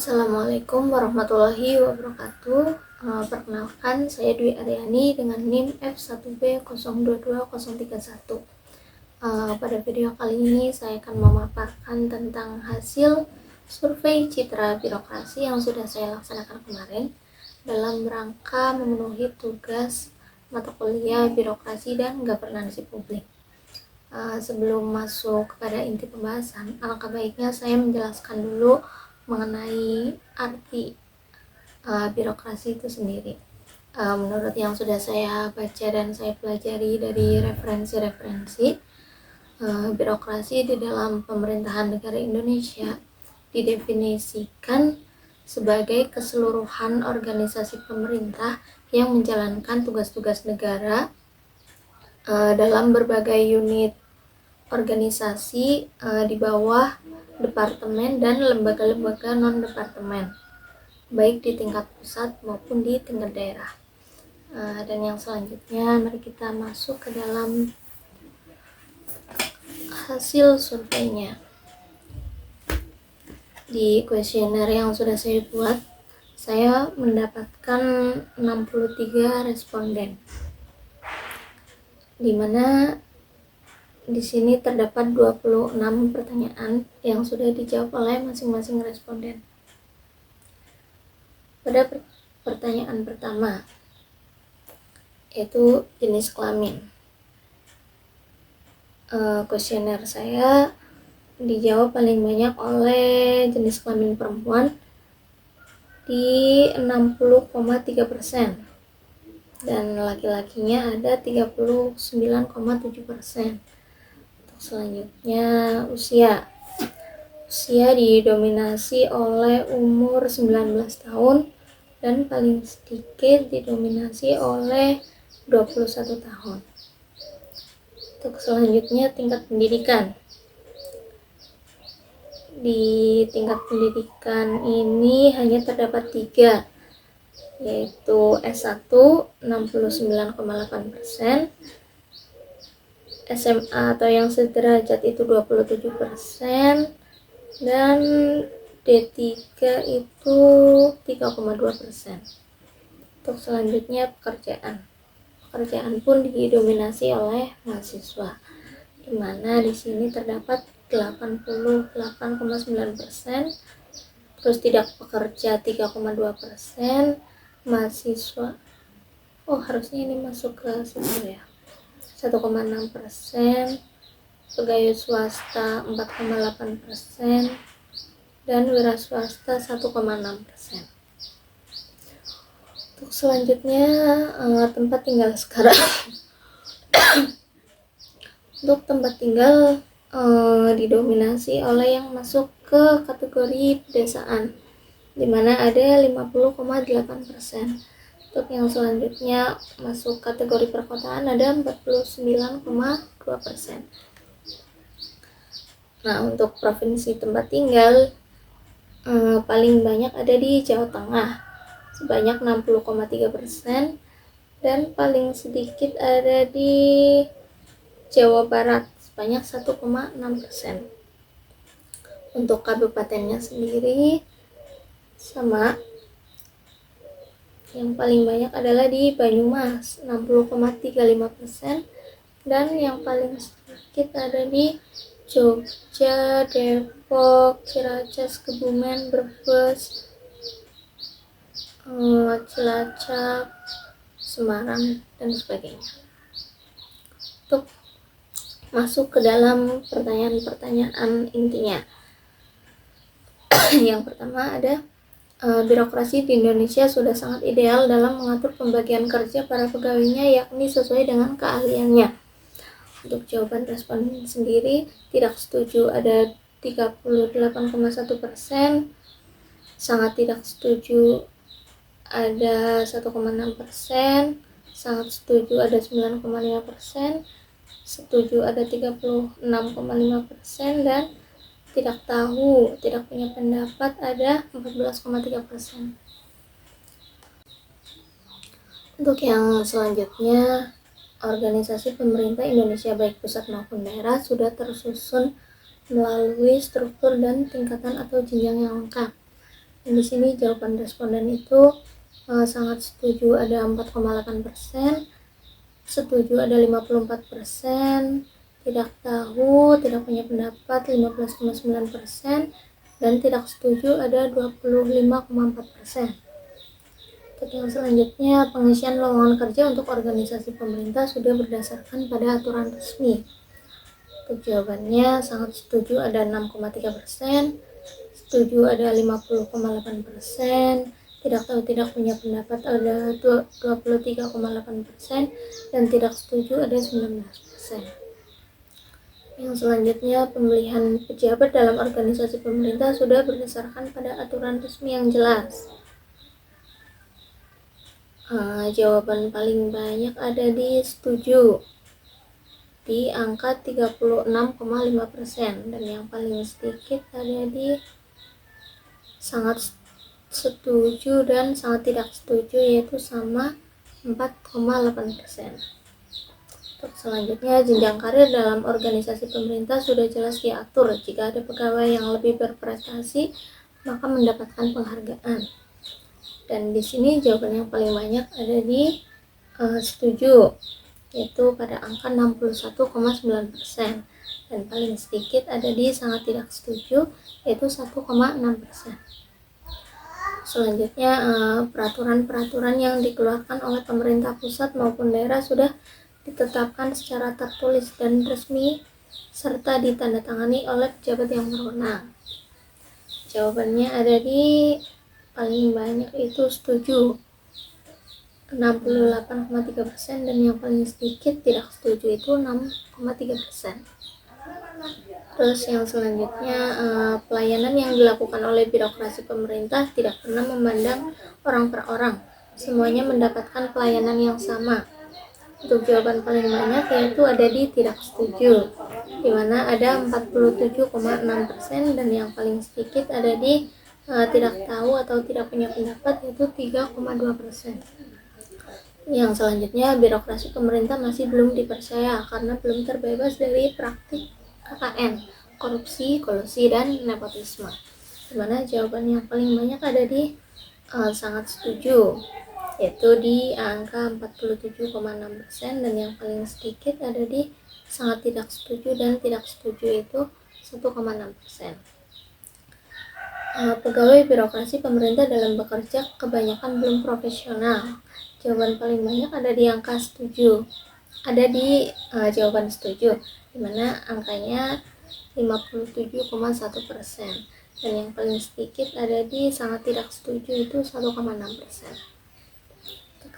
Assalamualaikum warahmatullahi wabarakatuh. Perkenalkan, saya Dwi Aryani dengan NIM F1B022031. Pada video kali ini saya akan memaparkan tentang hasil survei citra birokrasi yang sudah saya laksanakan kemarin dalam rangka memenuhi tugas mata kuliah birokrasi dan governansi publik. Sebelum masuk kepada inti pembahasan, alangkah baiknya saya menjelaskan dulu mengenai arti birokrasi itu sendiri. Menurut yang sudah saya baca dan saya pelajari dari referensi-referensi, birokrasi di dalam pemerintahan negara Indonesia didefinisikan sebagai keseluruhan organisasi pemerintah yang menjalankan tugas-tugas negara dalam berbagai unit organisasi di bawah departemen dan lembaga-lembaga non-departemen, baik di tingkat pusat maupun di tingkat daerah. Dan yang selanjutnya, mari kita masuk ke dalam hasil surveinya. Di kuesioner yang sudah saya buat, saya mendapatkan 63 responden, di mana di sini terdapat 26 pertanyaan yang sudah dijawab oleh masing-masing responden. Pada pertanyaan pertama, yaitu jenis kelamin. Kuesioner saya dijawab paling banyak oleh jenis kelamin perempuan di 60,3%, dan laki-lakinya ada 39,7%. Selanjutnya, usia didominasi oleh umur 19 tahun dan paling sedikit didominasi oleh 21 tahun. Untuk selanjutnya, tingkat pendidikan. Di tingkat pendidikan ini hanya terdapat 3, yaitu S1 69,8%, SMA atau yang sederajat itu 27%, dan D3 itu 3,2%. Untuk selanjutnya, pekerjaan pun didominasi oleh mahasiswa, di mana di sini terdapat 88,9%, terus tidak pekerja 3,2%, mahasiswa harusnya ini masuk ke situ ya, 1,6%, pegawai swasta 4,8%, dan wira swasta 1,6%. Untuk selanjutnya, tempat tinggal sekarang. Untuk tempat tinggal didominasi oleh yang masuk ke kategori pedesaan, di mana ada 50,8%. Untuk yang selanjutnya masuk kategori perkotaan ada 49,2%. Nah, untuk provinsi tempat tinggal paling banyak ada di Jawa Tengah sebanyak 60,3%, dan paling sedikit ada di Jawa Barat sebanyak 1,6%. Untuk kabupatennya sendiri sama, yang paling banyak adalah di Banyumas 60,35%, dan yang paling sedikit ada di Jogja, Depok, Ciracas, Kebumen, Brebes, Cilacap, Semarang, dan sebagainya. Untuk masuk ke dalam pertanyaan-pertanyaan intinya. Yang pertama ada, birokrasi di Indonesia sudah sangat ideal dalam mengatur pembagian kerja para pegawainya, yakni sesuai dengan keahliannya. Untuk jawaban responden sendiri, tidak setuju ada 38,1%, sangat tidak setuju ada 1,6%, sangat setuju ada 9,5%, setuju ada 36,5%, dan tidak tahu, tidak punya pendapat ada 14,3%. Untuk yang selanjutnya, organisasi pemerintah Indonesia baik pusat maupun daerah sudah tersusun melalui struktur dan tingkatan atau jenjang yang lengkap. Dan di sini jawaban responden itu sangat setuju ada 4,8%, setuju ada 54%, tidak tahu, tidak punya pendapat 15,9%, dan tidak setuju ada 25,4%. Untuk yang selanjutnya, pengisian lowongan kerja untuk organisasi pemerintah sudah berdasarkan pada aturan resmi. Untuk jawabannya sangat setuju ada 6,3%, setuju ada 50,8%, tidak tahu tidak punya pendapat ada 23,8%, dan tidak setuju ada 19%. Yang selanjutnya, pemilihan pejabat dalam organisasi pemerintah sudah berdasarkan pada aturan resmi yang jelas. Jawaban paling banyak ada di setuju di angka 36,5%, dan yang paling sedikit ada di sangat setuju dan sangat tidak setuju, yaitu sama 4,8%. Untuk selanjutnya, jenjang karir dalam organisasi pemerintah sudah jelas diatur. Jika ada pegawai yang lebih berprestasi, maka mendapatkan penghargaan. Dan di sini jawaban yang paling banyak ada di setuju, yaitu pada angka 61,9%, dan paling sedikit ada di sangat tidak setuju, yaitu 1,6%. Selanjutnya, peraturan-peraturan yang dikeluarkan oleh pemerintah pusat maupun daerah sudah ditetapkan secara tertulis dan resmi serta ditandatangani oleh pejabat yang berwenang. Jawabannya ada di paling banyak itu setuju 68,3%, dan yang paling sedikit tidak setuju itu 6,3%. Terus yang selanjutnya, pelayanan yang dilakukan oleh birokrasi pemerintah tidak pernah memandang orang per orang, semuanya mendapatkan pelayanan yang sama. Untuk jawaban paling banyak yaitu ada di tidak setuju, di mana ada 47,6%, dan yang paling sedikit ada di tidak tahu atau tidak punya pendapat, yaitu 3,2%. Yang selanjutnya, birokrasi pemerintah masih belum dipercaya karena belum terbebas dari praktik KKN, korupsi, kolusi, dan nepotisme. Dimana jawaban yang paling banyak ada di sangat setuju, yaitu di angka 47,6%, dan yang paling sedikit ada di sangat tidak setuju dan tidak setuju itu 1,6%. Pegawai birokrasi pemerintah dalam bekerja kebanyakan belum profesional. Jawaban paling banyak ada di angka setuju, ada di jawaban setuju, dimana angkanya 57,1%, dan yang paling sedikit ada di sangat tidak setuju itu 1,6%.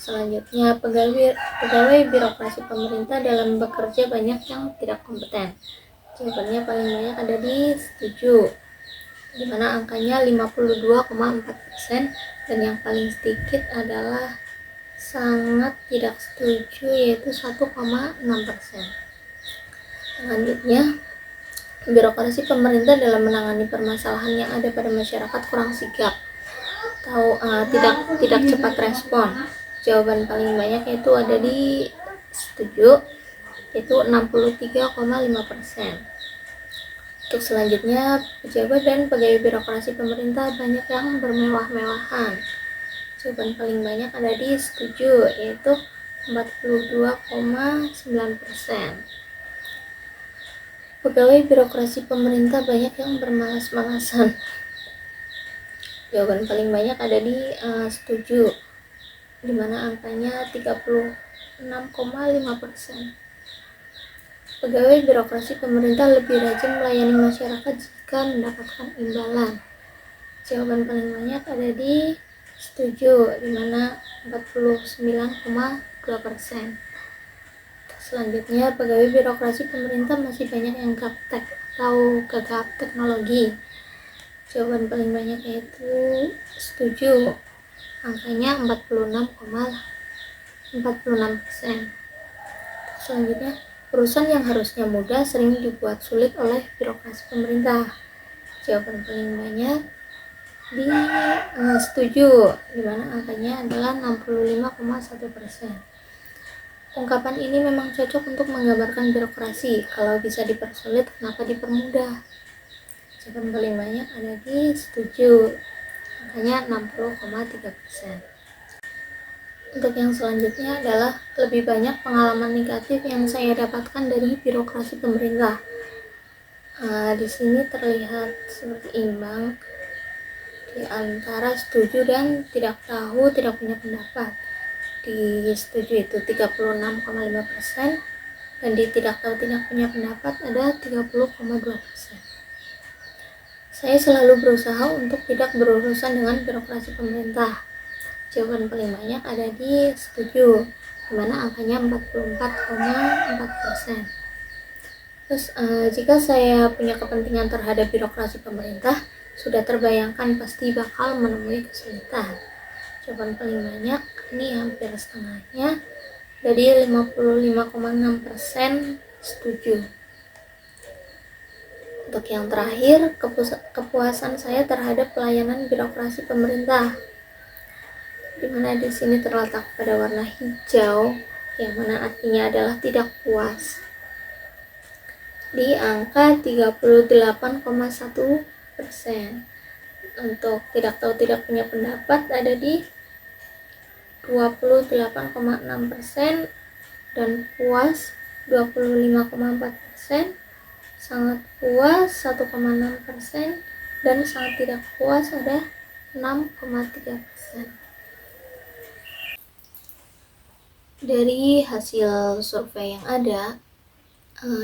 Selanjutnya, pegawai birokrasi pemerintah dalam bekerja banyak yang tidak kompeten. Jawabannya paling banyak ada di setuju, di mana angkanya 52,4%, dan yang paling sedikit adalah sangat tidak setuju, yaitu 1,6%. Selanjutnya, birokrasi pemerintah dalam menangani permasalahan yang ada pada masyarakat kurang sigap atau tidak cepat respon. Jawaban paling banyak yaitu ada di setuju, yaitu 63,5%. Untuk selanjutnya, pejabat dan pegawai birokrasi pemerintah banyak yang bermewah-mewahan. Jawaban paling banyak ada di setuju, yaitu 42,9%. Pegawai birokrasi pemerintah banyak yang bermalas-malasan. Jawaban paling banyak ada di setuju, di mana angkanya 36,5%. Pegawai birokrasi pemerintah lebih rajin melayani masyarakat jika mendapatkan imbalan. Jawaban paling banyak ada di setuju, di mana 49,2%. Selanjutnya, pegawai birokrasi pemerintah masih banyak yang gaptek atau gagap teknologi. Jawaban paling banyak yaitu setuju, angkanya 46,46%. Selanjutnya, urusan yang harusnya mudah sering dibuat sulit oleh birokrasi pemerintah. Jawaban paling banyak di setuju, di mana angkanya adalah 65,1%. Ungkapan ini memang cocok untuk menggambarkan birokrasi. Kalau bisa dipersulit, kenapa dipermudah? Jawaban paling banyak ada di setuju, angkanya 60,3%. Untuk yang selanjutnya adalah lebih banyak pengalaman negatif yang saya dapatkan dari birokrasi pemerintah. Di sini terlihat seperti imbang di antara setuju dan tidak tahu, tidak punya pendapat. Di setuju itu 36,5% dan di tidak tahu, tidak punya pendapat ada 30,2%. Saya selalu berusaha untuk tidak berurusan dengan birokrasi pemerintah. Jawaban paling banyak ada di setuju, di mana angkanya 44,4%. Terus jika saya punya kepentingan terhadap birokrasi pemerintah, sudah terbayangkan pasti bakal menemui kesulitan. Jawaban paling banyak ini hampir setengahnya, dari 55,6% setuju. Untuk yang terakhir, kepuasan saya terhadap pelayanan birokrasi pemerintah, di mana di sini terletak pada warna hijau, yang mana artinya adalah tidak puas, di angka 38,1%. Untuk tidak tahu, tidak punya pendapat ada di 28,6% dan puas 25,4%, sangat puas 1,6% dan sangat tidak puas ada 6,3%. Dari hasil survei yang ada,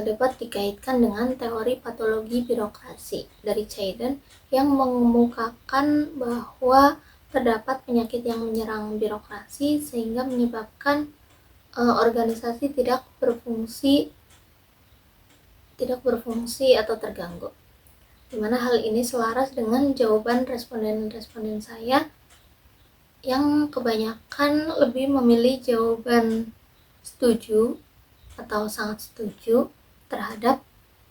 dapat dikaitkan dengan teori patologi birokrasi dari Chayden yang mengemukakan bahwa terdapat penyakit yang menyerang birokrasi sehingga menyebabkan organisasi tidak berfungsi atau terganggu. Di mana hal ini selaras dengan jawaban responden-responden saya yang kebanyakan lebih memilih jawaban setuju atau sangat setuju terhadap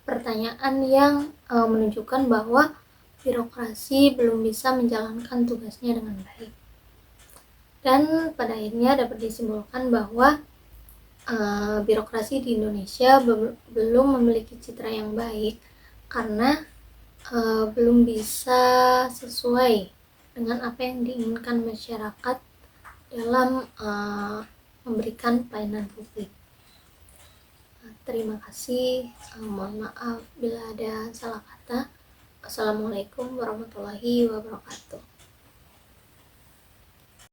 pertanyaan yang menunjukkan bahwa birokrasi belum bisa menjalankan tugasnya dengan baik. Dan pada akhirnya dapat disimpulkan bahwa birokrasi di Indonesia belum memiliki citra yang baik karena belum bisa sesuai dengan apa yang diinginkan masyarakat dalam memberikan pelayanan publik. Terima kasih. Mohon maaf bila ada salah kata. Wassalamualaikum warahmatullahi wabarakatuh.